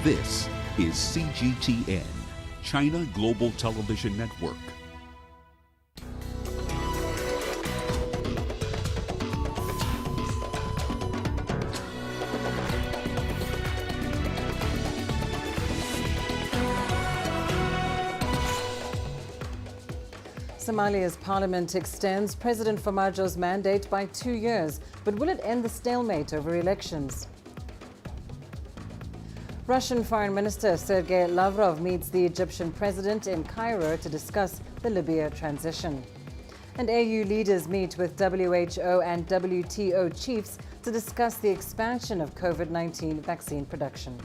This is CGTN, China Global Television Network. Somalia's parliament extends President Farmajo's mandate by 2 years, but will it end the stalemate over elections? Russian Foreign Minister Sergei Lavrov meets the Egyptian president in Cairo to discuss the Libya transition. And AU leaders meet with WHO and WTO chiefs to discuss the expansion of COVID-19 vaccine production.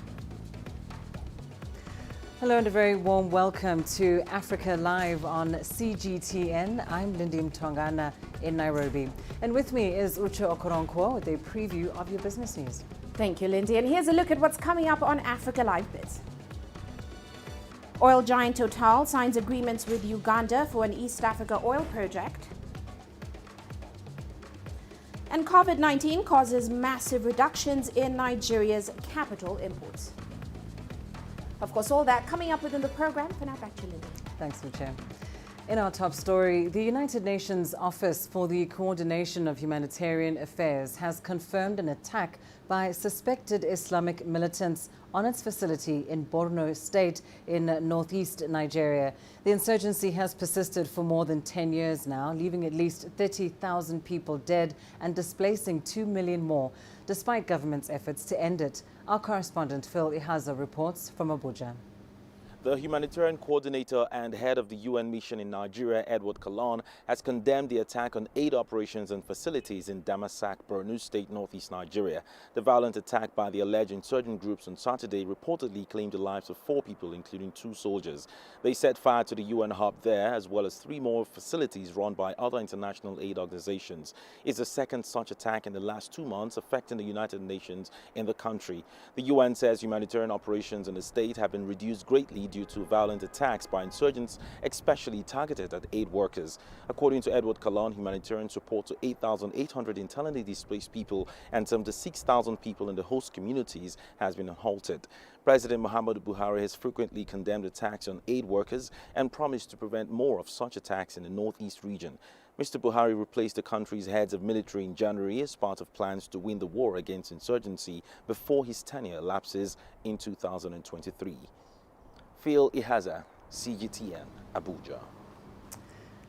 Hello and a very warm welcome to Africa Live on CGTN. I'm Lindy Mntogana in Nairobi. And with me is Uche Okoronkwo with a preview of your business news. Thank you, Lindy. And here's a look at what's coming up on Africa Live Biz. Oil giant Total signs agreements with Uganda for an East Africa oil project. And COVID-19 causes massive reductions in Nigeria's capital imports. Of course, all that coming up within the program. For now, back to you, Lindy. Thanks, Uche. In our top story, the United Nations Office for the Coordination of Humanitarian Affairs has confirmed an attack by suspected Islamic militants on its facility in Borno State in northeast Nigeria. The insurgency has persisted for more than 10 years now, leaving at least 30,000 people dead and displacing 2 million more, despite government's efforts to end it. Our correspondent Phil Ihaza reports from Abuja. The humanitarian coordinator and head of the UN mission in Nigeria, Edward Kalan, has condemned the attack on aid operations and facilities in Damasak, Borno State, northeast Nigeria. The violent attack by the alleged insurgent groups on Saturday reportedly claimed the lives of 4 people, including 2 soldiers. They set fire to the UN hub there, as well as 3 more facilities run by other international aid organizations. It's the second such attack in the last 2 months affecting the United Nations in the country. The UN says humanitarian operations in the state have been reduced greatly due to violent attacks by insurgents, especially targeted at aid workers. According to Edward Kalan, humanitarian support to 8,800 internally displaced people and 76,000 people in the host communities has been halted. President Muhammadu Buhari has frequently condemned attacks on aid workers and promised to prevent more of such attacks in the northeast region. Mr. Buhari replaced the country's heads of military in January as part of plans to win the war against insurgency before his tenure lapses in 2023. Phil Ihaza, CGTN, Abuja.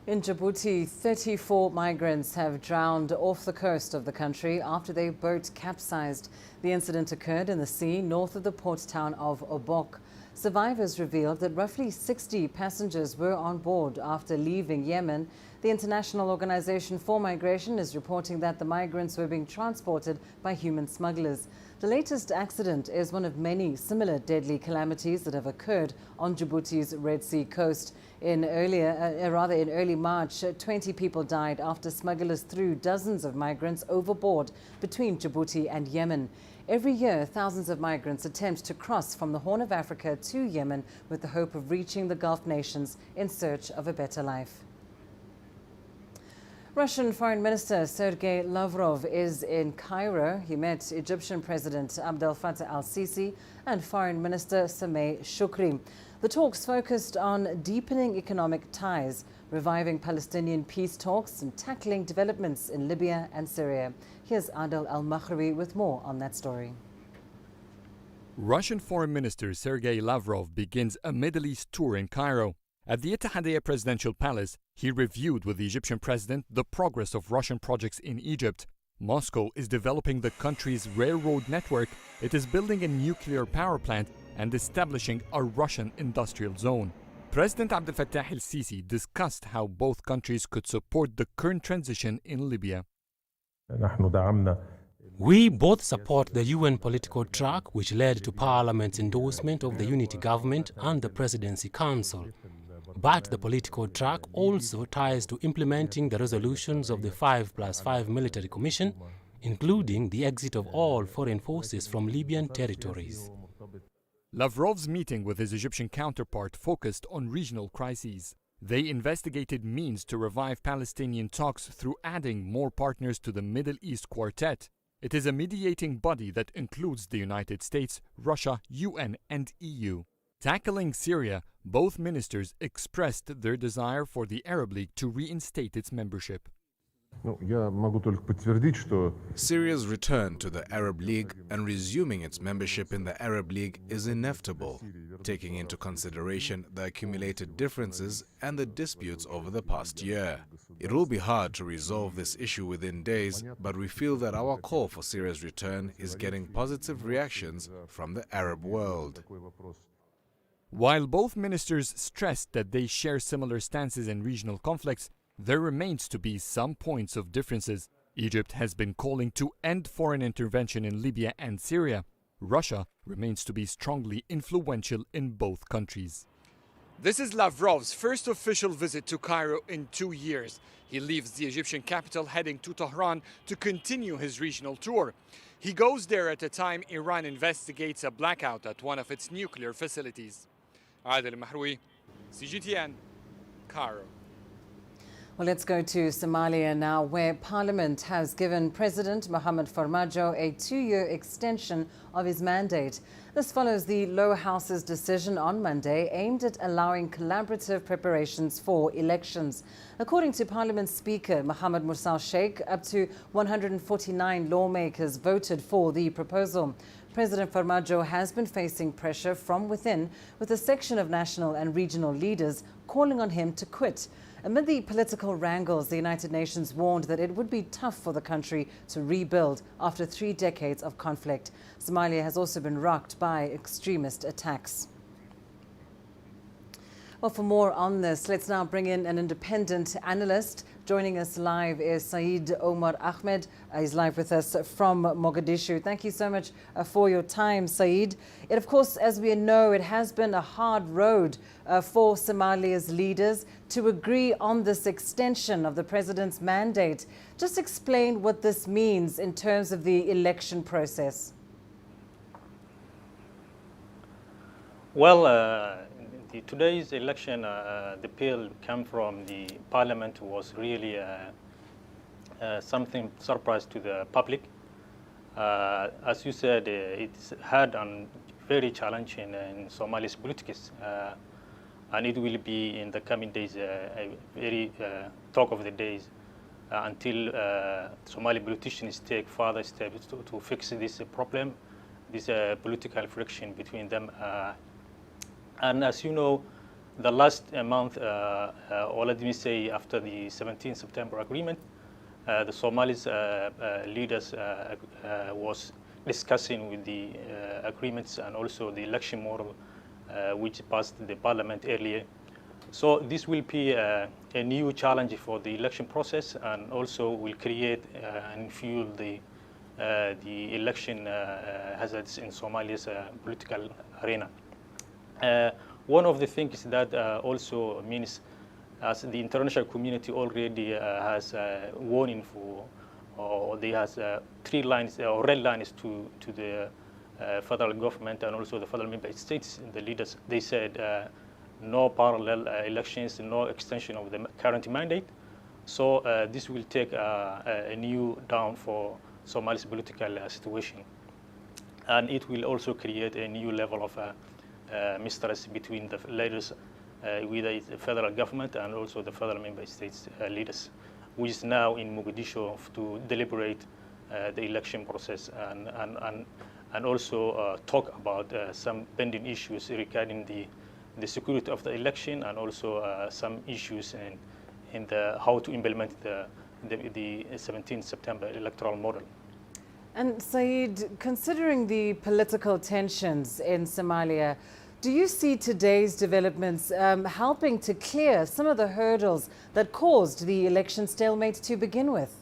In Djibouti, 34 migrants have drowned off the coast of the country after their boat capsized. The incident occurred in the sea north of the port town of Obok. Survivors revealed that roughly 60 passengers were on board after leaving Yemen. The International Organization for Migration is reporting that the migrants were being transported by human smugglers. The latest accident is one of many similar deadly calamities that have occurred on Djibouti's Red Sea coast. In early March, 20 people died after smugglers threw dozens of migrants overboard between Djibouti and Yemen. Every year, thousands of migrants attempt to cross from the Horn of Africa to Yemen with the hope of reaching the Gulf nations in search of a better life. Russian Foreign Minister Sergei Lavrov is in Cairo. He met Egyptian President Abdel Fattah al-Sisi and Foreign Minister Sameh Shoukry. The talks focused on deepening economic ties, reviving Palestinian peace talks and tackling developments in Libya and Syria. Here's Adel Al-Makhrawi with more on that story. Russian Foreign Minister Sergei Lavrov begins a Middle East tour in Cairo. At the Ittihadiyya Presidential Palace, he reviewed with the Egyptian president the progress of Russian projects in Egypt. Moscow is developing the country's railroad network, it is building a nuclear power plant and establishing a Russian industrial zone. President Abdel Fattah al-Sisi discussed how both countries could support the current transition in Libya. We both support the UN political track, which led to Parliament's endorsement of the unity government and the Presidency Council. But the political track also ties to implementing the resolutions of the 5+5 Military Commission, including the exit of all foreign forces from Libyan territories. Lavrov's meeting with his Egyptian counterpart focused on regional crises. They investigated means to revive Palestinian talks through adding more partners to the Middle East Quartet. It is a mediating body that includes the United States, Russia, UN, and EU. Tackling Syria, both ministers expressed their desire for the Arab League to reinstate its membership. Syria's return to the Arab League and resuming its membership in the Arab League is inevitable, taking into consideration the accumulated differences and the disputes over the past year. It will be hard to resolve this issue within days, but we feel that our call for Syria's return is getting positive reactions from the Arab world. While both ministers stressed that they share similar stances in regional conflicts, there remains to be some points of differences. Egypt has been calling to end foreign intervention in Libya and Syria. Russia remains to be strongly influential in both countries. This is Lavrov's first official visit to Cairo in 2 years. He leaves the Egyptian capital heading to Tehran to continue his regional tour. He goes there at a time Iran investigates a blackout at one of its nuclear facilities. Adel Mahroui, CGTN, Cairo. Well, let's go to Somalia now, where Parliament has given President Mohamed Farmajo a 2-year extension of his mandate. This follows the lower house's decision on Monday aimed at allowing collaborative preparations for elections. According to Parliament Speaker Mohamed Mursal Sheikh, up to 149 lawmakers voted for the proposal. President Farmajo has been facing pressure from within, with a section of national and regional leaders calling on him to quit. Amid the political wrangles, the United Nations warned that it would be tough for the country to rebuild after 3 decades of conflict. Somalia has also been rocked by extremist attacks. Well, for more on this, let's now bring in an independent analyst. Joining us live is Saeed Omar Ahmed. He's live with us from Mogadishu. Thank you so much for your time, Saeed. It, of course, as we know, it has been a hard road for Somalia's leaders to agree on this extension of the president's mandate. Just explain what this means in terms of the election process. Well, today's election, the bill came from the parliament was really something surprise to the public. As you said, it's hard and very challenging in Somalia's politics, and it will be in the coming days a very talk of the days until Somali politicians take further steps to fix this problem, this political friction between them. And as you know, the last month, or let me say after the 17th September agreement, the Somalis leaders was discussing with the agreements and also the election model which passed the parliament earlier. So this will be a new challenge for the election process and also will create and fuel the election hazards in Somalia's political arena. One of the things that also means, as the international community already has warning for, or they has 3 lines or red lines to the federal government and also the federal member states, the leaders. They said no parallel elections, no extension of the current mandate. So this will take a new down for Somalia's political situation, and it will also create a new level of mistrust between the leaders, with the federal government and also the federal member states leaders, which is now in Mogadishu to deliberate the election process and also talk about some pending issues regarding the security of the election and also some issues in the how to implement the 17th September electoral model. And Saeed, considering the political tensions in Somalia, do you see today's developments helping to clear some of the hurdles that caused the election stalemate to begin with?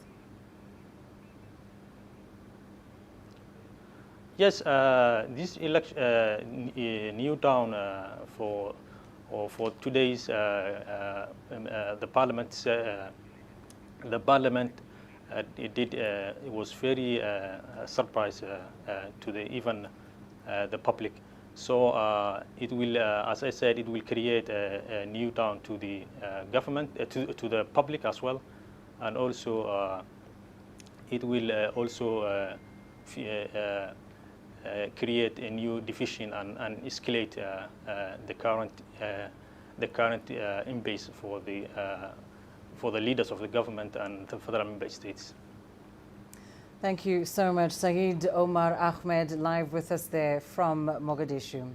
Yes, this election new down for today's the parliament. It was very surprise to the public. So it will, as I said, it will create a new down to the government, to the public as well, and also it will also create a new division and escalate the current impasse for the leaders of the government and the federal member states. Thank you so much, Saeed Omar Ahmed, live with us there from Mogadishu.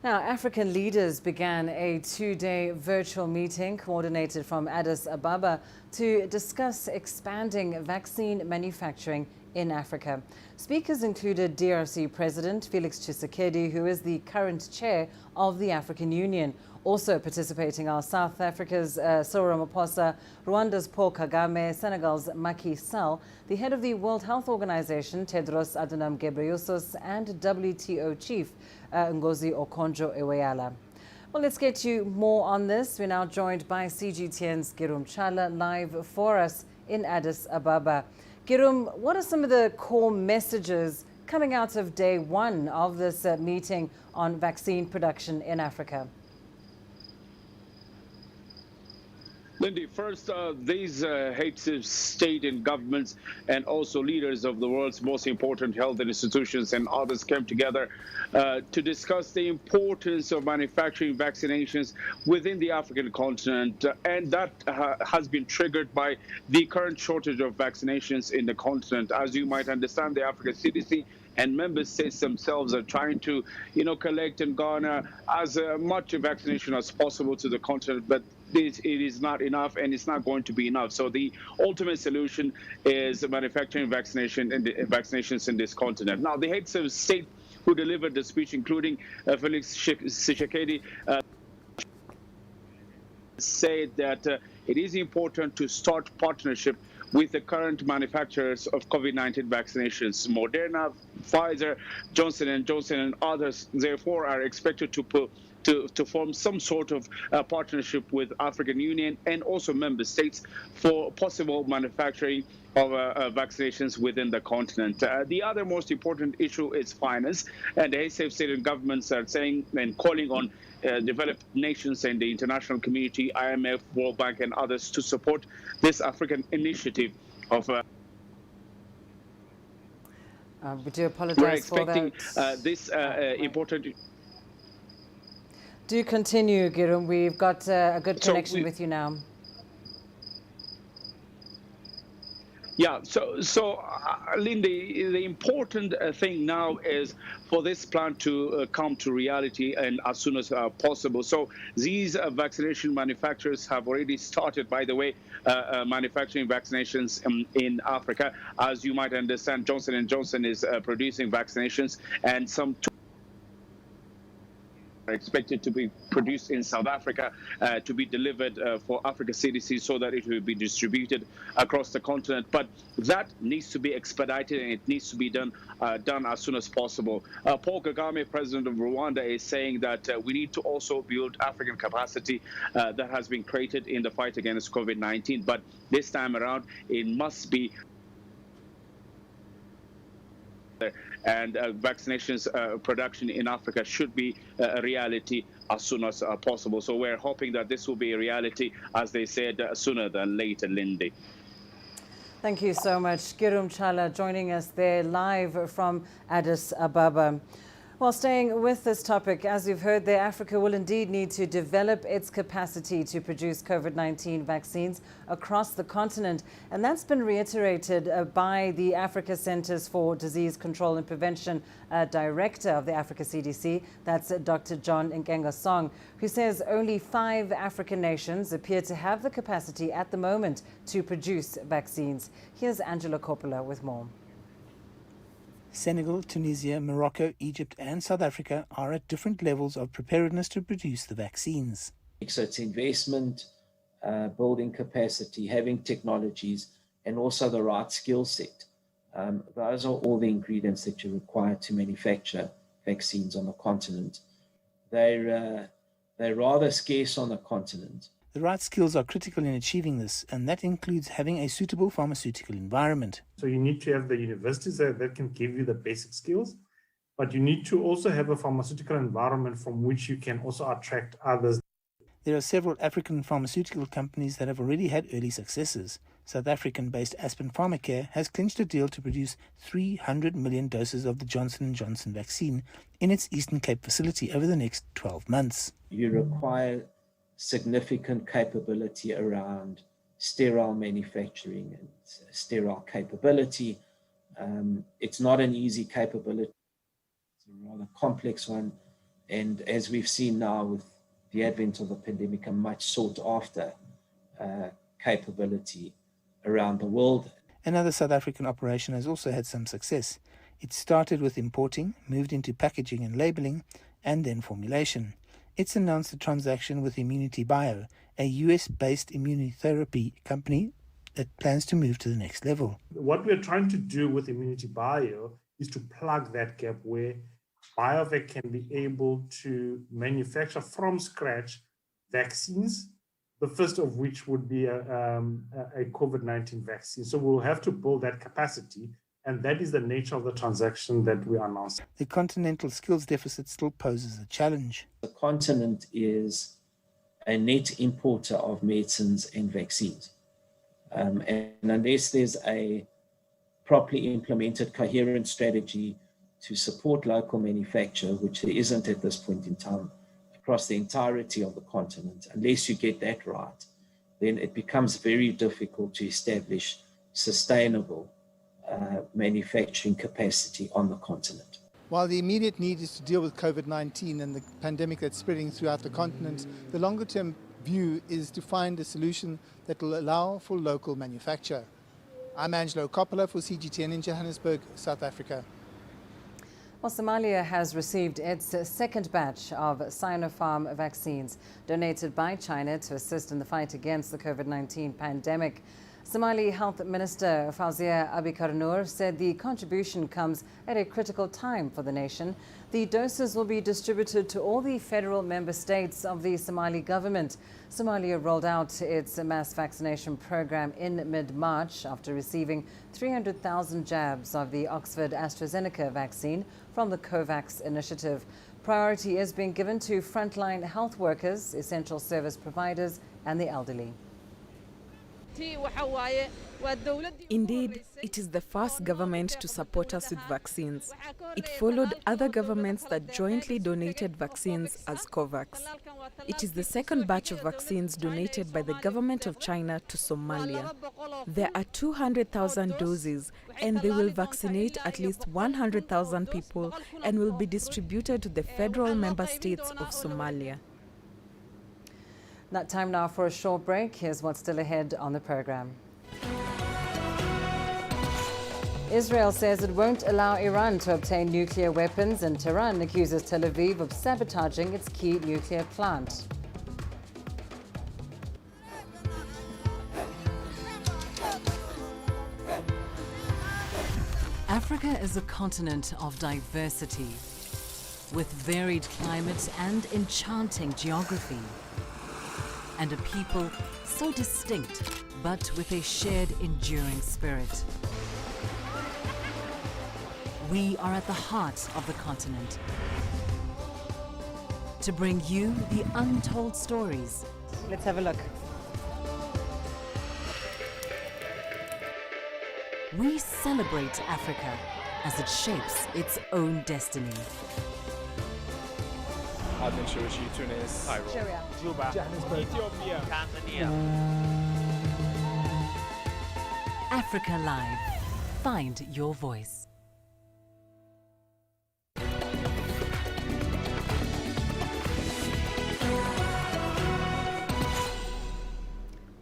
Now, African leaders began a two-day virtual meeting coordinated from Addis Ababa to discuss expanding vaccine manufacturing in Africa. Speakers included DRC President Felix Tshisekedi, who is the current chair of the African Union. Also participating are South Africa's Cyril Ramaphosa, Rwanda's Paul Kagame, Senegal's Macky Sall, the head of the World Health Organization, Tedros Adhanom Ghebreyesus, and WTO chief Ngozi Okonjo-Iweala. Well, let's get you more on this. We're now joined by CGTN's Girum Chala, live for us in Addis Ababa. Girum, what are some of the core messages coming out of day one of this meeting on vaccine production in Africa? Lindy, first, these heads of state and governments and also leaders of the world's most important health institutions and others came together to discuss the importance of manufacturing vaccinations within the African continent. And that has been triggered by the current shortage of vaccinations in the continent. As you might understand, the African CDC and member states themselves are trying to, collect and garner as much vaccination as possible to the continent, but it is not enough, and it's not going to be enough. So the ultimate solution is manufacturing vaccinations in this continent. Now, the heads of state who delivered the speech, including Felix Tshisekedi, said that it is important to start partnership with the current manufacturers of COVID-19 vaccinations. Moderna, Pfizer, Johnson & Johnson, and others, therefore, are expected to form some sort of partnership with African Union and also member states for possible manufacturing of vaccinations within the continent. The other most important issue is finance, and the ASAF state and governments are saying and calling on developed nations and the international community, IMF, World Bank, and others to support this African initiative of we do apologize we're expecting for that. This important. Do continue, Girum. We've got a good connection with you now. Yeah, so Lindy, the important thing now is for this plan to come to reality and as soon as possible. So these vaccination manufacturers have already started, by the way, manufacturing vaccinations in Africa. As you might understand, Johnson & Johnson is producing vaccinations, and some are expected to be produced in South Africa to be delivered for Africa CDC so that it will be distributed across the continent. But that needs to be expedited, and it needs to be done as soon as possible. Paul Kagame, president of Rwanda, is saying that we need to also build African capacity that has been created in the fight against COVID-19. But this time around, it must be and vaccinations production in Africa should be a reality as soon as possible. So we're hoping that this will be a reality, as they said, sooner than later, Lindy. Thank you so much. Girum Chala joining us there live from Addis Ababa. Well, staying with this topic, as you've heard there, Africa will indeed need to develop its capacity to produce COVID-19 vaccines across the continent. And that's been reiterated by the Africa Centers for Disease Control and Prevention Director of the Africa CDC. That's Dr. John Nkengasong, who says only 5 African nations appear to have the capacity at the moment to produce vaccines. Here's Angela Coppola with more. Senegal, Tunisia, Morocco, Egypt and South Africa are at different levels of preparedness to produce the vaccines. So it's investment, building capacity, having technologies, and also the right skill set. Those are all the ingredients that you require to manufacture vaccines on the continent. They're rather scarce on the continent. The right skills are critical in achieving this, and that includes having a suitable pharmaceutical environment. So you need to have the universities that can give you the basic skills, but you need to also have a pharmaceutical environment from which you can also attract others. There are several African pharmaceutical companies that have already had early successes. South African-based Aspen Pharmacare has clinched a deal to produce 300 million doses of the Johnson & Johnson vaccine in its Eastern Cape facility over the next 12 months. You require significant capability around sterile manufacturing and sterile capability. It's not an easy capability. It's a rather complex one. And as we've seen now with the advent of the pandemic, a much sought after capability around the world. Another South African operation has also had some success. It started with importing, moved into packaging and labeling, and then formulation. It's announced a transaction with Immunity Bio, a US-based immunotherapy company that plans to move to the next level. What we're trying to do with Immunity Bio is to plug that gap where BioVac can be able to manufacture from scratch vaccines, the first of which would be a COVID-19 vaccine. So we'll have to build that capacity, and that is the nature of the transaction that we announced. The continental skills deficit still poses a challenge. The continent is a net importer of medicines and vaccines. And unless there's a properly implemented coherent strategy to support local manufacture, which there isn't at this point in time across the entirety of the continent, unless you get that right, then it becomes very difficult to establish sustainable manufacturing capacity on the continent. While the immediate need is to deal with COVID-19 and the pandemic that's spreading throughout the continent, the longer-term view is to find a solution that will allow for local manufacture. I'm Angelo Coppola for CGTN in Johannesburg, South Africa. Well, Somalia has received its second batch of Sinopharm vaccines donated by China to assist in the fight against the COVID-19 pandemic. Somali Health Minister Fawzia Abikar Noor said the contribution comes at a critical time for the nation. The doses will be distributed to all the federal member states of the Somali government. Somalia rolled out its mass vaccination program in mid-March after receiving 300,000 jabs of the Oxford AstraZeneca vaccine from the COVAX initiative. Priority is being given to frontline health workers, essential service providers, and the elderly. Indeed, it is the first government to support us with vaccines. It followed other governments that jointly donated vaccines as COVAX. It is the second batch of vaccines donated by the government of China to Somalia. There are 200,000 doses, and they will vaccinate at least 100,000 people and will be distributed to the federal member states of Somalia. That time now for a short break. Here's what's still ahead on the program. Israel says it won't allow Iran to obtain nuclear weapons, and Tehran accuses Tel Aviv of sabotaging its key nuclear plant. Africa is a continent of diversity, with varied climate and enchanting geography, and a people so distinct, but with a shared enduring spirit. We are at the heart of the continent to bring you the untold stories. Let's have a look. We celebrate Africa as it shapes its own destiny. Tunis, Cairo, Juba, Johannesburg, Ethiopia, Tanzania. Africa Live. Find your voice.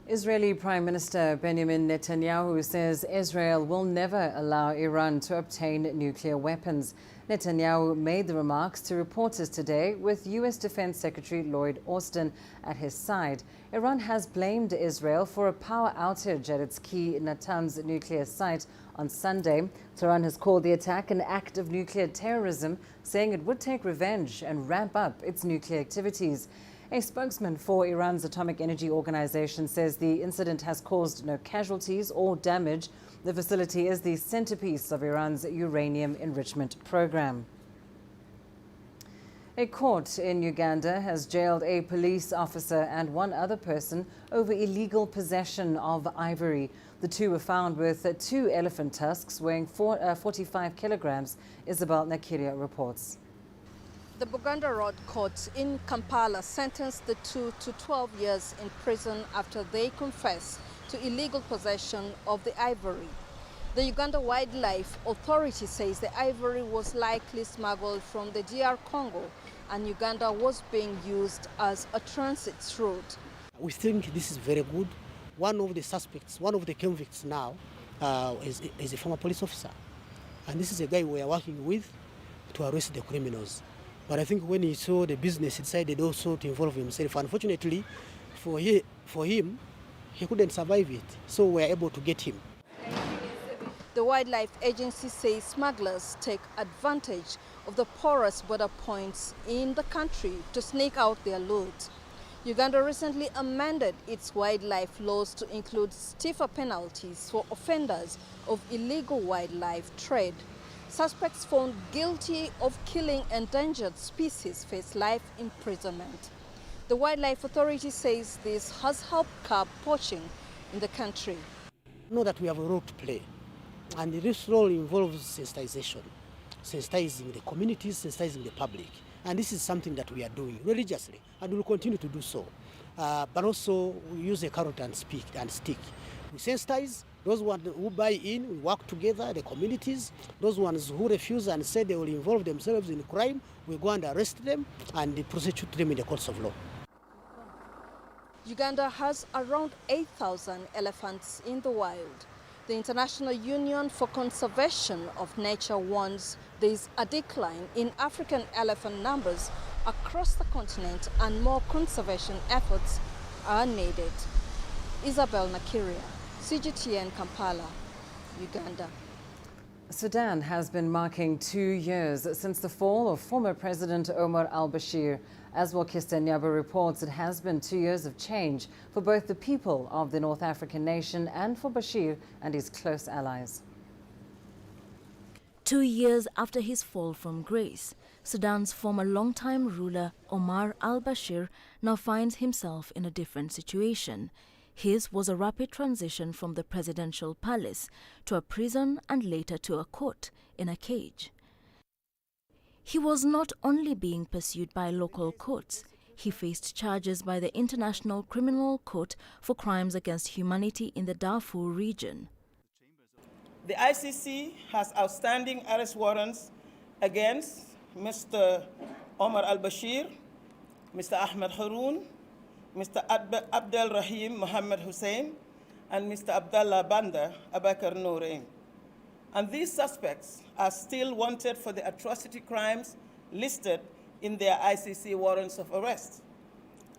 Israeli Prime Minister Benjamin Netanyahu says Israel will never allow Iran to obtain nuclear weapons. Netanyahu made the remarks to reporters today with U.S. Defense Secretary Lloyd Austin at his side. Iran has blamed Israel for a power outage at its key Natanz nuclear site on Sunday. Tehran has called the attack an act of nuclear terrorism, saying it would take revenge and ramp up its nuclear activities. A spokesman for Iran's Atomic Energy Organization says the incident has caused no casualties or damage. The facility is the centerpiece of Iran's uranium enrichment program. A court in Uganda has jailed a police officer and one other person over illegal possession of ivory. The two were found with 2 elephant tusks weighing 45 kilograms. Isabel Nakiria reports. The Buganda Road Court in Kampala sentenced the two to 12 years in prison after they confessed to illegal possession of the ivory. The Uganda Wildlife Authority says the ivory was likely smuggled from the DR Congo and Uganda was being used as a transit route. We think this is very good. One of the suspects, one of the convicts now is a former police officer. And this is a guy we are working with to arrest the criminals. But I think when he saw the business, he decided also to involve himself. Unfortunately, for him, he couldn't survive it. So we are able to get him. The Wildlife Agency says smugglers take advantage of the porous border points in the country to sneak out their loot. Uganda recently amended its wildlife laws to include stiffer penalties for offenders of illegal wildlife trade. Suspects found guilty of killing endangered species face life imprisonment. The Wildlife Authority says this has helped curb poaching in the country. We know that we have a role to play, and this role involves sensitization, sensitizing the communities, sensitizing the public. And this is something that we are doing religiously, and we will continue to do so. But also, we use a carrot and stick. We sensitize those ones who buy in, we work together, the communities. Those ones who refuse and say they will involve themselves in crime, we go and arrest them and prosecute them in the courts of law. Uganda has around 8,000 elephants in the wild. The International Union for Conservation of Nature warns there is a decline in African elephant numbers across the continent and more conservation efforts are needed. Isabel Nakiria, CGTN Kampala, Uganda. Sudan has been marking 2 years since the fall of former President Omar al-Bashir. As Wakista Nyaba reports, it has been 2 years of change for both the people of the North African nation and for Bashir and his close allies. 2 years after his fall from grace, Sudan's former longtime ruler Omar al-Bashir now finds himself in a different situation. His was a rapid transition from the presidential palace to a prison and later to a court in a cage. He was not only being pursued by local courts, he faced charges by the International Criminal Court for crimes against humanity in the Darfur region. The ICC has outstanding arrest warrants against Mr. Omar al-Bashir, Mr. Ahmed Haroun, Mr. Abdel Rahim Mohammed Hussein, and Mr. Abdallah Banda Abakar Nourain. And these suspects are still wanted for the atrocity crimes listed in their ICC warrants of arrest.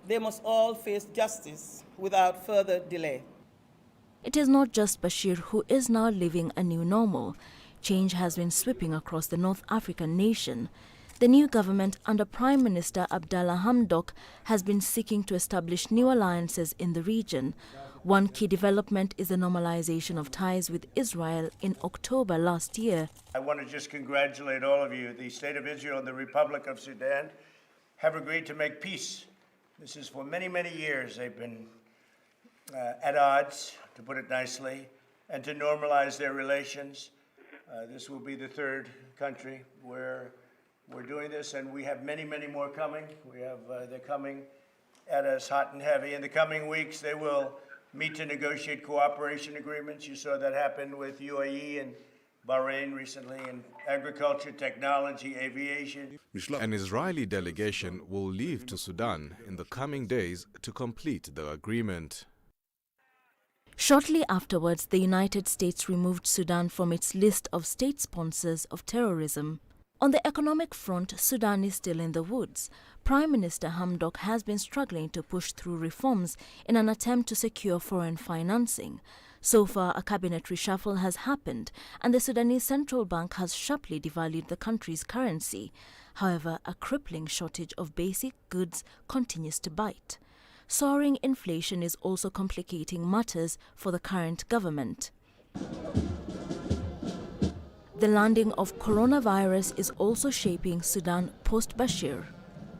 They must all face justice without further delay. It is not just Bashir who is now living a new normal. Change has been sweeping across the North African nation. The new government under Prime Minister Abdallah Hamdok has been seeking to establish new alliances in the region. One key development is the normalization of ties with Israel in October last year. I want to just congratulate all of you. The State of Israel and the Republic of Sudan have agreed to make peace. This is for many, many years. They've been at odds, to put it nicely, and to normalize their relations. This will be the third country where we're doing this, and we have many, many more coming. They're coming at us hot and heavy. In the coming weeks, they will meet to negotiate cooperation agreements. You saw that happen with UAE and Bahrain recently in agriculture, technology, aviation. An Israeli delegation will leave to Sudan in the coming days to complete the agreement. Shortly afterwards, the United States removed Sudan from its list of state sponsors of terrorism. On the economic front, Sudan is still in the woods. Prime Minister Hamdok has been struggling to push through reforms in an attempt to secure foreign financing. So far, a cabinet reshuffle has happened, and the Sudanese central bank has sharply devalued the country's currency. However, a crippling shortage of basic goods continues to bite. Soaring inflation is also complicating matters for the current government. The landing of coronavirus is also shaping Sudan post-Bashir.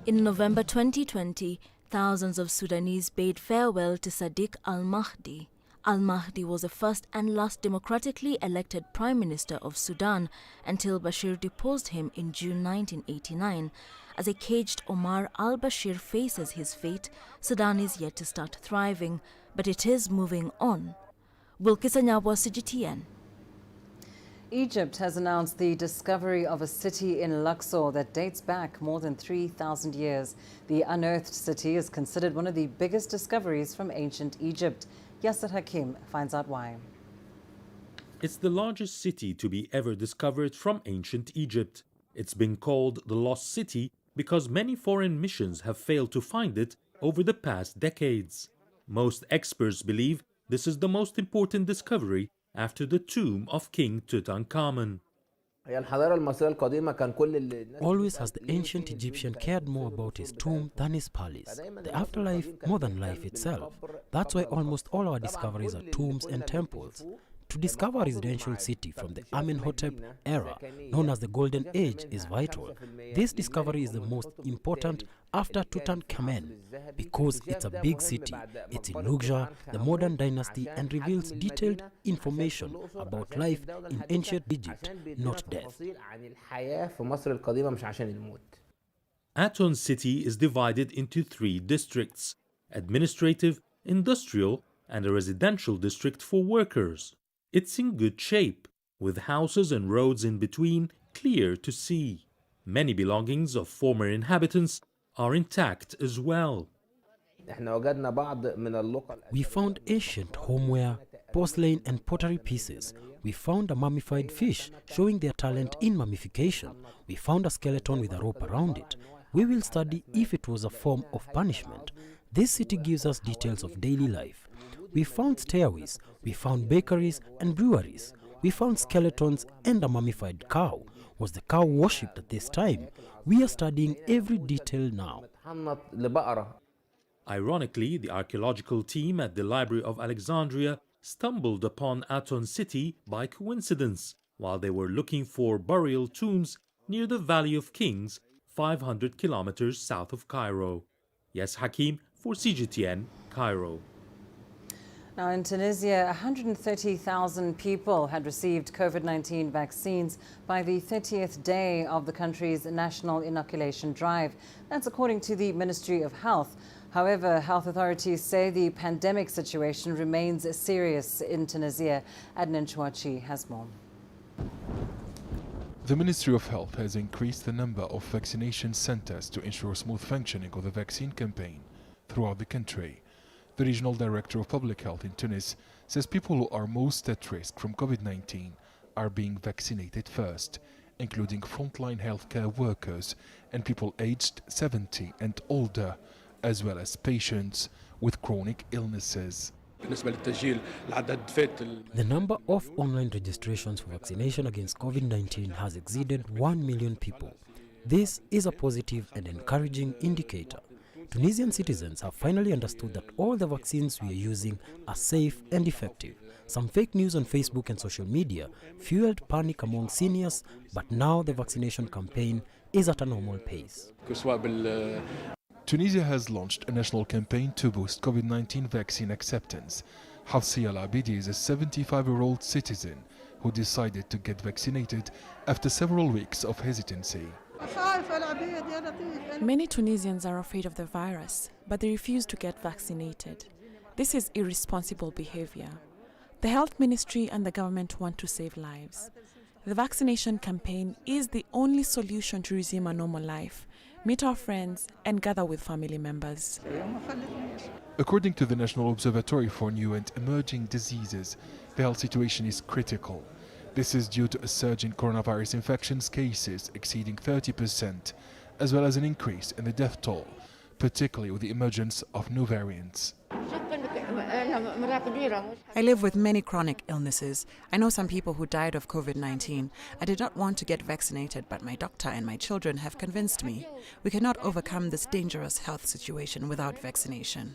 In November 2020, thousands of Sudanese bade farewell to Sadiq al-Mahdi. Al-Mahdi was the first and last democratically elected Prime Minister of Sudan until Bashir deposed him in June 1989. As a caged Omar al-Bashir faces his fate, Sudan is yet to start thriving, but it is moving on. Wilkisanyabwa, CGTN. Egypt has announced the discovery of a city in Luxor that dates back more than 3,000 years. The unearthed city is considered one of the biggest discoveries from ancient Egypt. Yasser Hakim finds out why. It's the largest city to be ever discovered from ancient Egypt. It's been called the Lost City because many foreign missions have failed to find it over the past decades. Most experts believe this is the most important discovery after the tomb of King Tutankhamun. Always has the ancient Egyptian cared more about his tomb than his palace. The afterlife more than life itself. That's why almost all our discoveries are tombs and temples. To discover a residential city from the Amenhotep era, known as the Golden Age, is vital. This discovery is the most important after Tutankhamun because it's a big city. It's in Luxor, the modern dynasty, and reveals detailed information about life in ancient Egypt, not death. Aton City is divided into 3 districts: administrative, industrial, and a residential district for workers. It's in good shape, with houses and roads in between clear to see. Many belongings of former inhabitants are intact as well. We found ancient homeware, porcelain and pottery pieces. We found a mummified fish showing their talent in mummification. We found a skeleton with a rope around it. We will study if it was a form of punishment. This city gives us details of daily life. We found stairways, we found bakeries and breweries. We found skeletons and a mummified cow. Was the cow worshipped at this time? We are studying every detail now. Ironically, the archaeological team at the Library of Alexandria stumbled upon Aton City by coincidence while they were looking for burial tombs near the Valley of Kings, 500 kilometers south of Cairo. Yes, Hakim for CGTN, Cairo. Now in Tunisia, 130,000 people had received COVID-19 vaccines by the 30th day of the country's national inoculation drive. That's according to the Ministry of Health. However, health authorities say the pandemic situation remains serious in Tunisia. Adnan Chouachi has more. The Ministry of Health has increased the number of vaccination centers to ensure smooth functioning of the vaccine campaign throughout the country. The Regional Director of Public Health in Tunis says people who are most at risk from COVID-19 are being vaccinated first, including frontline healthcare workers and people aged 70 and older, as well as patients with chronic illnesses. The number of online registrations for vaccination against COVID-19 has exceeded 1 million people. This is a positive and encouraging indicator. Tunisian citizens have finally understood that all the vaccines we are using are safe and effective. Some fake news on Facebook and social media fueled panic among seniors, but now the vaccination campaign is at a normal pace. Tunisia has launched a national campaign to boost COVID-19 vaccine acceptance. Hafsi Al-Abidi is a 75-year-old citizen who decided to get vaccinated after several weeks of hesitancy. Many Tunisians are afraid of the virus, but they refuse to get vaccinated. This is irresponsible behavior. The health ministry and the government want to save lives. The vaccination campaign is the only solution to resume a normal life, meet our friends, and gather with family members. According to the National Observatory for New and Emerging Diseases, the health situation is critical. This is due to a surge in coronavirus infections cases exceeding 30%, as well as an increase in the death toll, particularly with the emergence of new variants. I live with many chronic illnesses. I know some people who died of COVID-19. I did not want to get vaccinated, but my doctor and my children have convinced me. We cannot overcome this dangerous health situation without vaccination.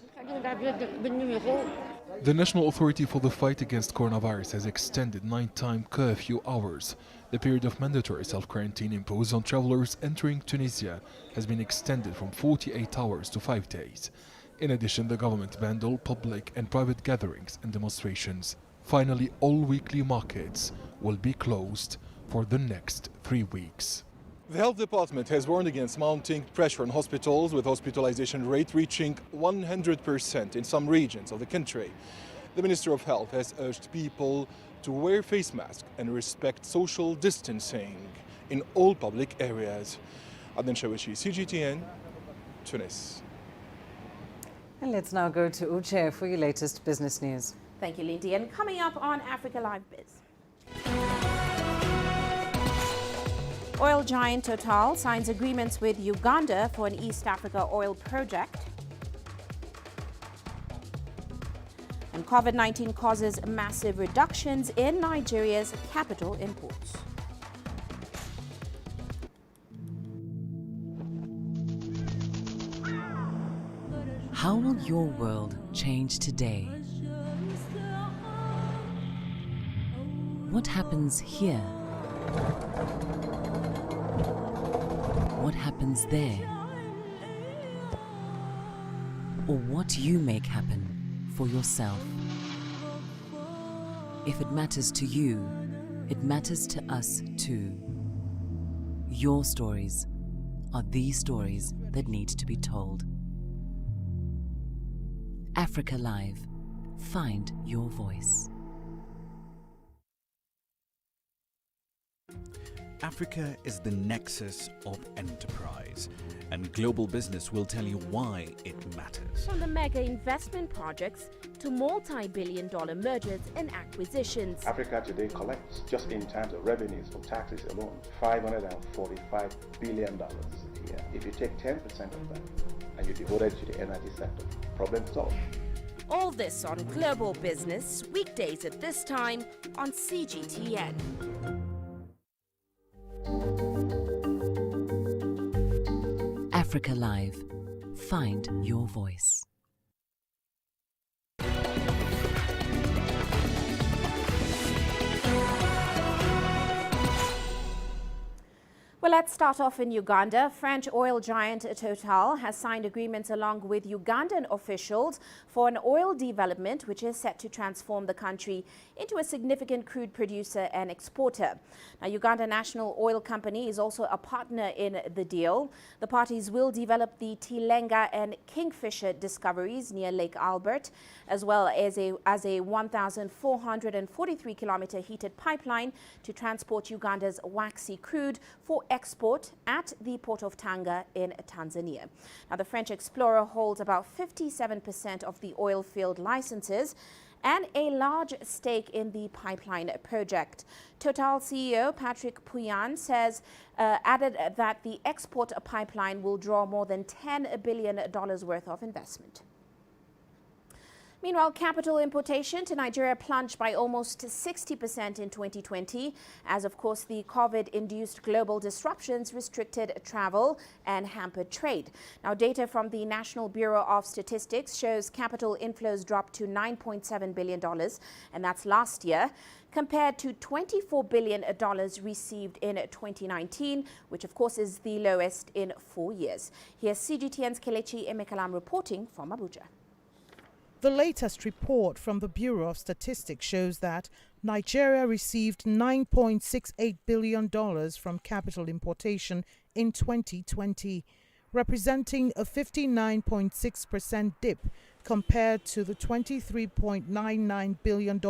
The National Authority for the Fight Against Coronavirus has extended 9-time curfew hours. The period of mandatory self-quarantine imposed on travelers entering Tunisia has been extended from 48 hours to 5 days. In addition, the government banned all public and private gatherings and demonstrations. Finally, all weekly markets will be closed for the next 3 weeks. The Health Department has warned against mounting pressure on hospitals, with hospitalization rate reaching 100% in some regions of the country. The Minister of Health has urged people to wear face masks and respect social distancing in all public areas. Adnan Shawishi, CGTN, Tunis. And let's now go to Uche for your latest business news. Thank you, Lindy. And coming up on Africa Live Biz. Oil giant Total signs agreements with Uganda for an East Africa oil project. And COVID-19 causes massive reductions in Nigeria's capital imports. How will your world change today? What happens here? What happens there? Or what you make happen for yourself? If it matters to you, it matters to us too. Your stories are the stories that need to be told. Africa Live. Find your voice. Africa is the nexus of enterprise, and global business will tell you why it matters. From the mega investment projects to multi-billion-dollar mergers and acquisitions. Africa today collects, just in terms of revenues from taxes alone, $545 billion a year. If you take 10% of that and you devote it to the energy sector, problem solved. All this on Global Business, weekdays at this time on CGTN. Africa Live. Find your voice. Well, let's start off in Uganda. French oil giant Total has signed agreements along with Ugandan officials for an oil development which is set to transform the country into a significant crude producer and exporter. Now, Uganda National Oil Company is also a partner in the deal. The parties will develop the Tilenga and Kingfisher discoveries near Lake Albert, as well as a 1,443-kilometer heated pipeline to transport Uganda's waxy crude for export at the port of Tanga in Tanzania. Now, the French explorer holds about 57% of the oil field licenses and a large stake in the pipeline project. Total CEO Patrick Pouyan added that the export pipeline will draw more than $10 billion worth of investment. Meanwhile, capital importation to Nigeria plunged by almost 60% in 2020, as of course the COVID-induced global disruptions restricted travel and hampered trade. Now, data from the National Bureau of Statistics shows capital inflows dropped to $9.7 billion, and that's last year, compared to $24 billion received in 2019, which of course is the lowest in 4 years. Here's CGTN's Kelechi Emekalam reporting from Abuja. The latest report from the Bureau of Statistics shows that Nigeria received $9.68 billion from capital importation in 2020, representing a 59.6% dip compared to the $23.99 billion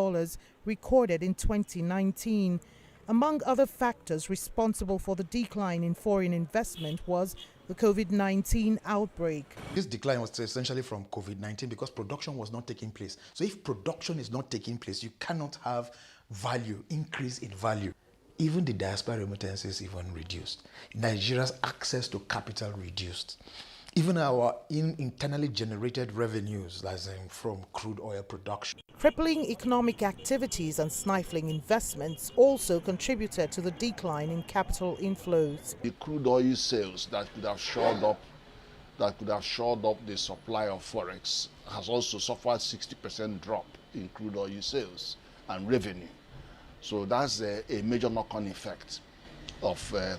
recorded in 2019. Among other factors responsible for the decline in foreign investment was the COVID-19 outbreak. This decline was essentially from COVID-19 because production was not taking place. So if production is not taking place, you cannot have value, increase in value. Even the diaspora remittances even reduced. Nigeria's access to capital reduced. Even our internally generated revenues, as in from crude oil production. Crippling economic activities and stifling investments also contributed to the decline in capital inflows. The crude oil sales that could have shored up the supply of forex has also suffered 60% drop. in crude oil sales and revenue. So that's a major knock-on effect of a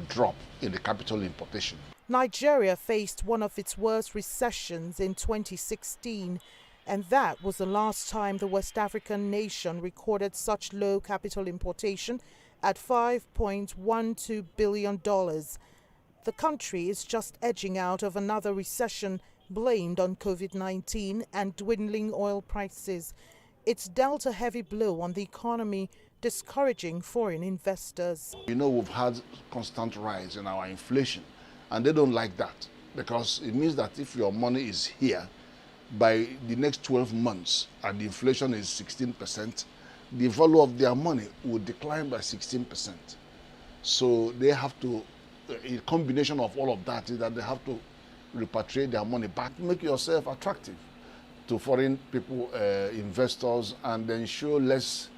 drop in the capital importation. Nigeria faced one of its worst recessions in 2016, and that was the last time the West African nation recorded such low capital importation at $5.12 billion. The country is just edging out of another recession blamed on COVID-19 and dwindling oil prices. It's dealt a heavy blow on the economy, discouraging foreign investors. You know, we've had constant rise in our inflation, and they don't like that because it means that if your money is here, by the next 12 months and the inflation is 16%, the value of their money will decline by 16%. So they have to, a combination of all of that is that they have to repatriate their money back, make yourself attractive to foreign people, investors, and then show less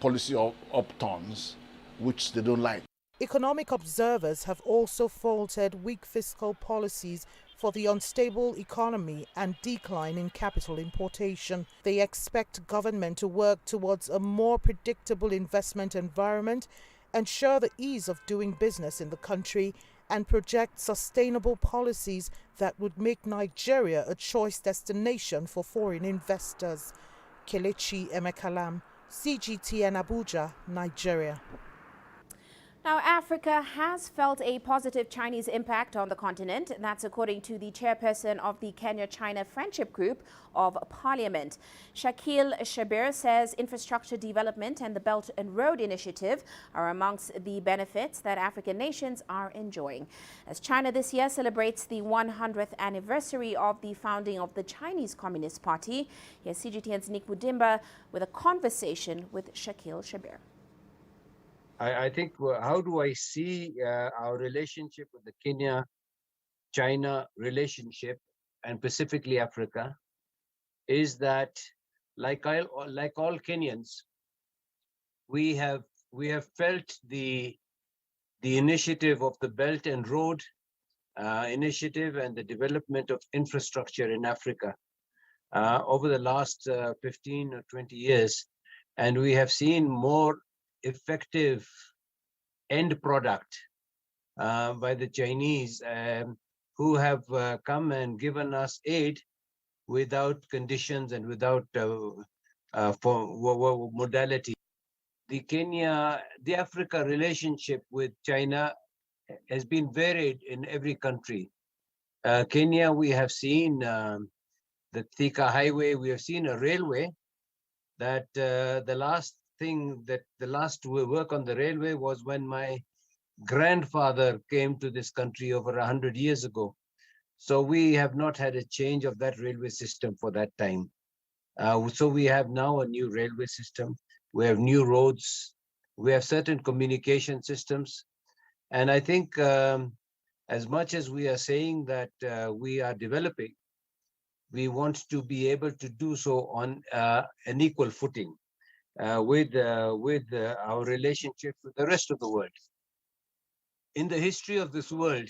policy upturns, which they don't like. Economic observers have also faulted weak fiscal policies for the unstable economy and decline in capital importation. They expect government to work towards a more predictable investment environment, ensure the ease of doing business in the country, and project sustainable policies that would make Nigeria a choice destination for foreign investors. Kelechi Emekalam, CGTN Abuja, Nigeria. Now, Africa has felt a positive Chinese impact on the continent. That's according to the chairperson of the Kenya-China Friendship Group of Parliament. Shakil Shabir says infrastructure development and the Belt and Road Initiative are amongst the benefits that African nations are enjoying. As China this year celebrates the 100th anniversary of the founding of the Chinese Communist Party, here's CGTN's Nick Mudimba with a conversation with Shakil Shabir. I think, how do I see our relationship with the Kenya-China relationship, and specifically Africa, is that like all Kenyans, we have felt the initiative of the Belt and Road Initiative and the development of infrastructure in Africa over the last 15 or 20 years, and we have seen more effective end product by the Chinese who have come and given us aid without conditions and without modality. The Africa relationship with China has been varied in every country. Kenya, we have seen the Thika Highway, we have seen a railway that the last work on the railway was when my grandfather came to this country over 100 years ago. So we have not had a change of that railway system for that time. So we have now a new railway system. We have new roads. We have certain communication systems. And I think as much as we are saying that we are developing, we want to be able to do so on an equal footing. With our relationship with the rest of the world. In the history of this world,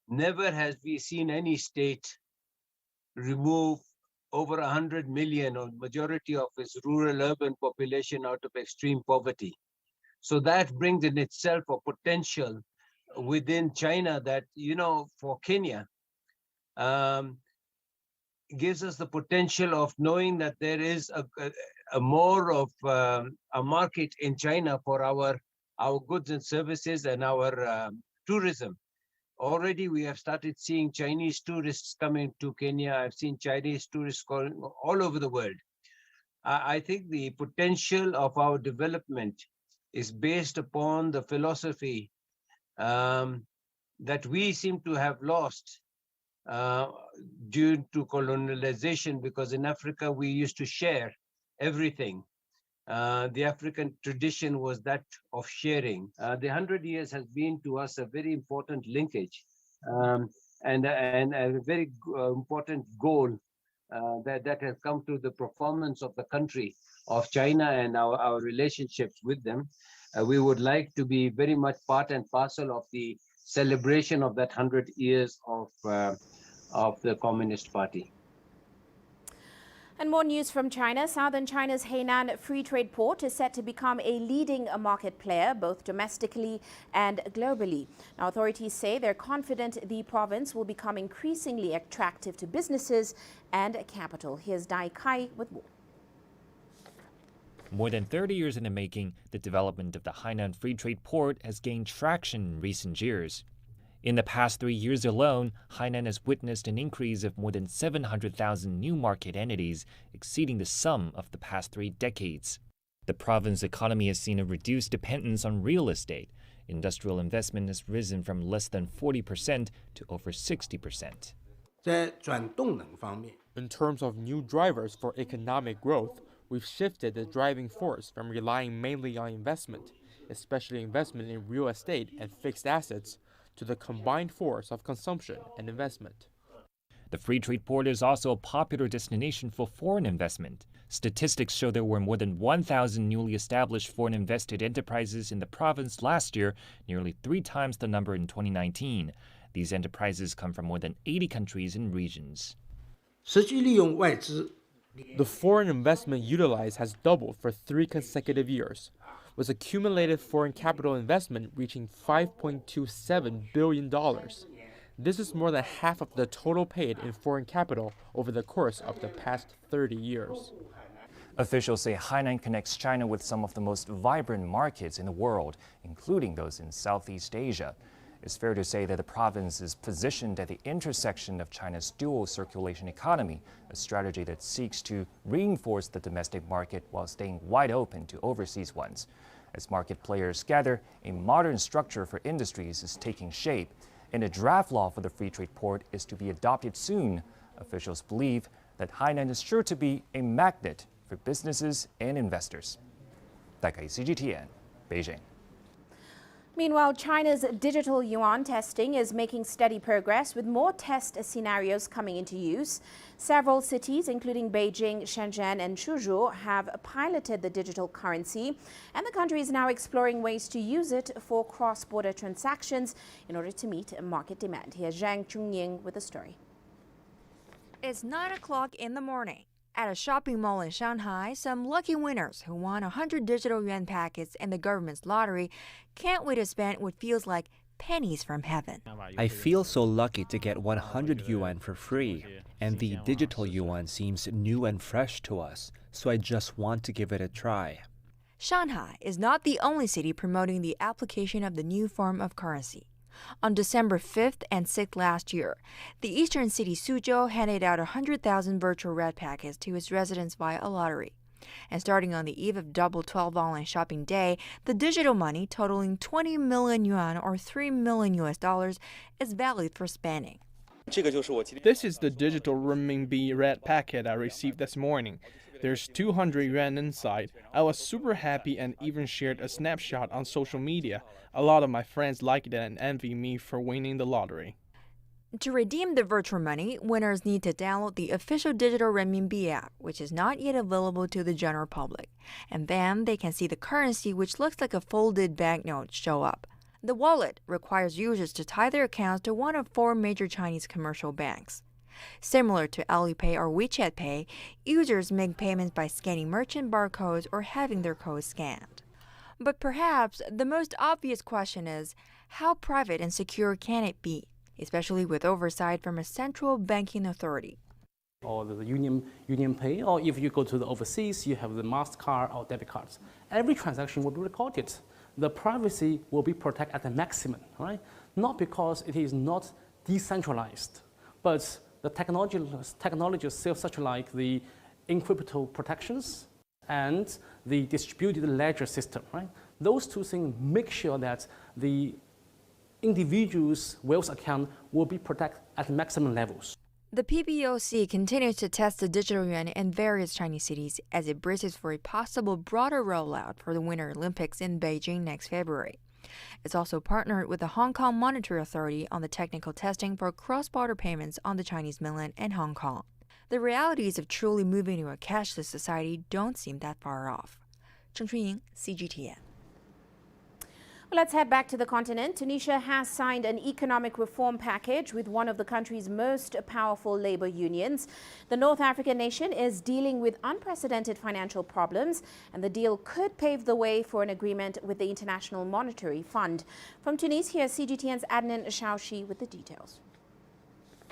never has we seen any state remove over 100 million or majority of its rural-urban population out of extreme poverty. So that brings in itself a potential within China that, you know, for Kenya, gives us the potential of knowing that there is a more of a market in China for our goods and services and our tourism. Already we have started seeing Chinese tourists coming to Kenya. I've seen Chinese tourists going all over the world. I think the potential of our development is based upon the philosophy that we seem to have lost due to colonialization, because in Africa we used to share everything. The African tradition was that of sharing. The 100 years has been to us a very important linkage and a very important goal that has come to the performance of the country of China and our relationships with them. We would like to be very much part and parcel of the celebration of that 100 years of the Communist Party. And more news from China. Southern China's Hainan Free Trade Port is set to become a leading market player, both domestically and globally. Now, authorities say they're confident the province will become increasingly attractive to businesses and capital. Here's Dai Kai with more. More than 30 years in the making, the development of the Hainan Free Trade Port has gained traction in recent years. In the past 3 years alone, Hainan has witnessed an increase of more than 700,000 new market entities, exceeding the sum of the past 3 decades. The province's economy has seen a reduced dependence on real estate. Industrial investment has risen from less than 40% to over 60%. In terms of new drivers for economic growth, we've shifted the driving force from relying mainly on investment, especially investment in real estate and fixed assets, to the combined force of consumption and investment. The Free Trade Port is also a popular destination for foreign investment. Statistics show there were more than 1,000 newly established foreign invested enterprises in the province last year, nearly 3 times the number in 2019. These enterprises come from more than 80 countries and regions. The foreign investment utilized has doubled for 3 consecutive years, with accumulated foreign capital investment reaching $5.27 billion. This is more than half of the total paid in foreign capital over the course of the past 30 years. Officials say Hainan connects China with some of the most vibrant markets in the world, including those in Southeast Asia. It's fair to say that the province is positioned at the intersection of China's dual circulation economy, a strategy that seeks to reinforce the domestic market while staying wide open to overseas ones. As market players gather, a modern structure for industries is taking shape, and a draft law for the Free Trade Port is to be adopted soon. Officials believe that Hainan is sure to be a magnet for businesses and investors. Daikai, CGTN, Beijing. Meanwhile, China's digital yuan testing is making steady progress, with more test scenarios coming into use. Several cities, including Beijing, Shenzhen and Suzhou, have piloted the digital currency, and the country is now exploring ways to use it for cross-border transactions in order to meet market demand. Here's Zhang Chungying with the story. It's 9 o'clock in the morning. At a shopping mall in Shanghai, some lucky winners who won 100 digital yuan packets in the government's lottery can't wait to spend what feels like pennies from heaven. I feel so lucky to get 100 yuan for free, and the digital yuan seems new and fresh to us, so I just want to give it a try. Shanghai is not the only city promoting the application of the new form of currency. On December 5th and 6th last year, the eastern city Suzhou handed out 100,000 virtual red packets to its residents via a lottery. And starting on the eve of Double 12 online shopping day, the digital money totaling 20 million yuan or $3 million is valid for spending. This is the digital renminbi red packet I received this morning. There's 200 yuan inside. I was super happy and even shared a snapshot on social media. A lot of my friends liked it and envy me for winning the lottery. To redeem the virtual money, winners need to download the official digital renminbi app, which is not yet available to the general public. And then they can see the currency, which looks like a folded banknote, show up. The wallet requires users to tie their accounts to one of 4 major Chinese commercial banks. Similar to Alipay or WeChat Pay, users make payments by scanning merchant barcodes or having their codes scanned. But perhaps the most obvious question is, how private and secure can it be, especially with oversight from a central banking authority? Or the Union Pay, or if you go to the overseas, you have the MasterCard or debit cards. Every transaction will be recorded. The privacy will be protected at the maximum, right? Not because it is not decentralized, but the technology itself, such like the encryptable protections and the distributed ledger system, right? Those 2 things make sure that the individual's wealth account will be protected at maximum levels. The PBOC continues to test the digital yuan in various Chinese cities as it braces for a possible broader rollout for the Winter Olympics in Beijing next February. It's also partnered with the Hong Kong Monetary Authority on the technical testing for cross-border payments on the Chinese mainland and Hong Kong. The realities of truly moving to a cashless society don't seem that far off. Cheng Chunying, CGTN. Well, let's head back to the continent. Tunisia has signed an economic reform package with one of the country's most powerful labor unions. The North African nation is dealing with unprecedented financial problems, and the deal could pave the way for an agreement with the International Monetary Fund. From Tunis, here's CGTN's Adnan Shaushi with the details.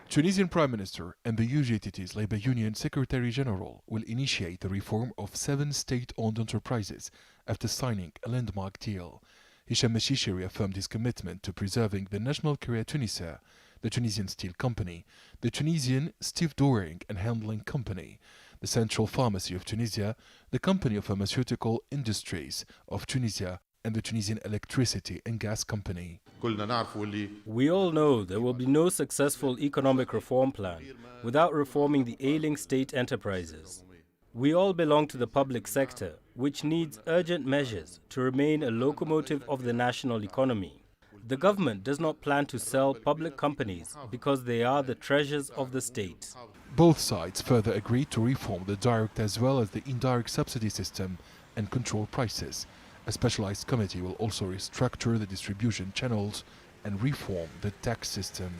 Tunisian Prime Minister and the UGTT's Labor Union Secretary General will initiate the reform of 7 state-owned enterprises after signing a landmark deal. Hisham Meshishi reaffirmed his commitment to preserving the National Carrier Tunisia, the Tunisian Steel Company, the Tunisian Stevedoring and Handling Company, the Central Pharmacy of Tunisia, the Company of Pharmaceutical Industries of Tunisia, and the Tunisian Electricity and Gas Company. We all know there will be no successful economic reform plan without reforming the ailing state enterprises. We all belong to the public sector, which needs urgent measures to remain a locomotive of the national economy. The government does not plan to sell public companies because they are the treasures of the state. Both sides further agreed to reform the direct as well as the indirect subsidy system and control prices. A specialized committee will also restructure the distribution channels and reform the tax system.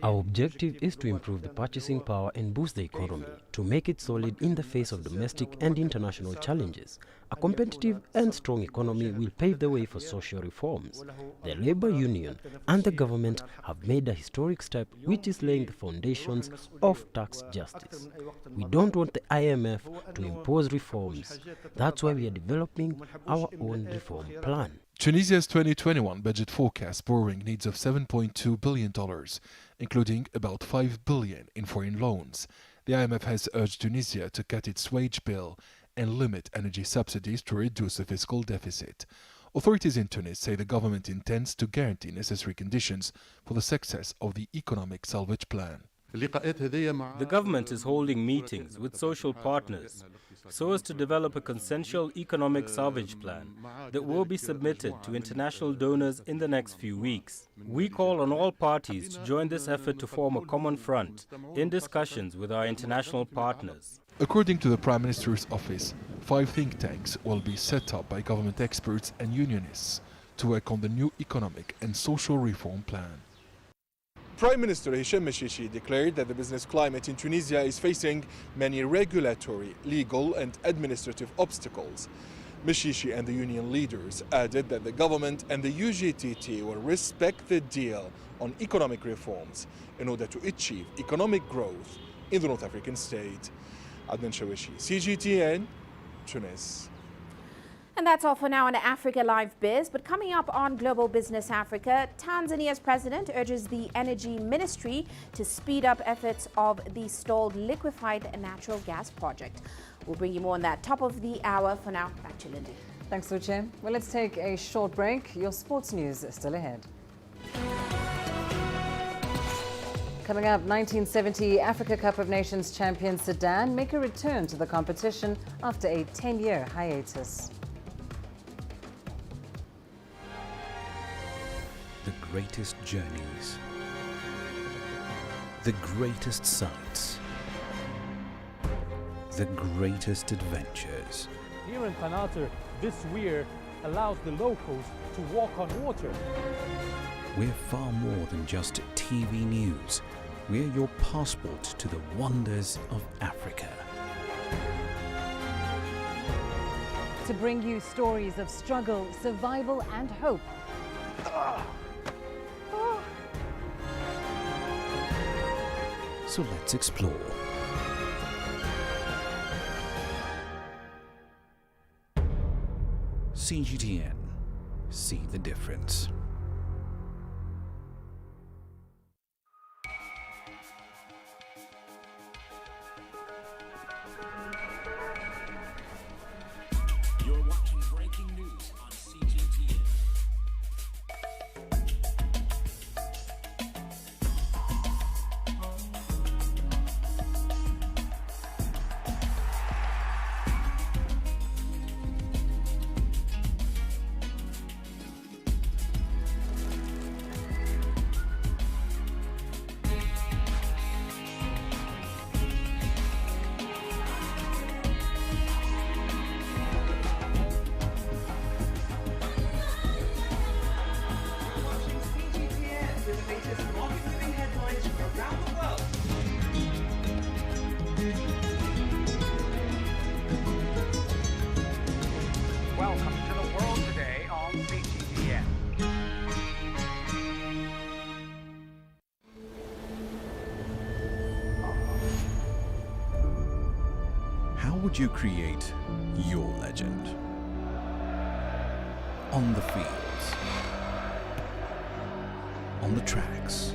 Our objective is to improve the purchasing power and boost the economy, to make it solid in the face of domestic and international challenges. A competitive and strong economy will pave the way for social reforms. The labor union and the government have made a historic step which is laying the foundations of tax justice. We don't want the IMF to impose reforms. That's why we are developing our own reform plan. Tunisia's 2021 budget forecasts borrowing needs of $7.2 billion, including about $5 billion in foreign loans. The IMF has urged Tunisia to cut its wage bill and limit energy subsidies to reduce the fiscal deficit. Authorities in Tunis say the government intends to guarantee necessary conditions for the success of the economic salvage plan. The government is holding meetings with social partners so as to develop a consensual economic salvage plan that will be submitted to international donors in the next few weeks. We call on all parties to join this effort to form a common front in discussions with our international partners. According to the Prime Minister's office, 5 think tanks will be set up by government experts and unionists to work on the new economic and social reform plan. Prime Minister Hisham Meshishi declared that the business climate in Tunisia is facing many regulatory, legal and administrative obstacles. Meshishi and the union leaders added that the government and the UGTT will respect the deal on economic reforms in order to achieve economic growth in the North African state. Adnan Shawishi, CGTN, Tunis. And that's all for now on Africa Live Biz. But coming up on Global Business Africa, Tanzania's president urges the Energy Ministry to speed up efforts of the stalled liquefied natural gas project. We'll bring you more on that top of the hour. For now, back to Lindy. Thanks, Uche. Well, let's take a short break. Your sports news is still ahead. Coming up, 1970 Africa Cup of Nations champion Sudan make a return to the competition after a 10-year hiatus. The greatest journeys, the greatest sights, the greatest adventures. Here in Tanater, this weir allows the locals to walk on water. We're far more than just TV news. We're your passport to the wonders of Africa. To bring you stories of struggle, survival and hope. So let's explore. CGTN. See the difference. You're watching breaking news on CGTN. would you create your legend? On the fields, on the tracks,